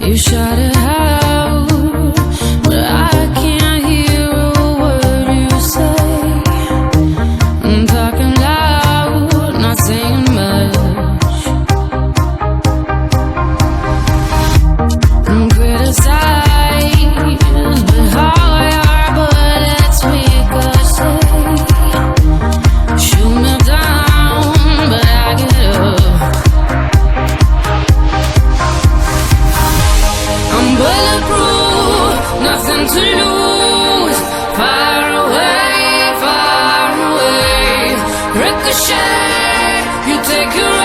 You shout it out, but I can't hear a word you say. I'm talking loud, not saying much. I'm criticized, but how your bullets ricochet. Shoot me down, but I get up. I'm bulletproof, nothing to lose. Far away, ricochet. You take your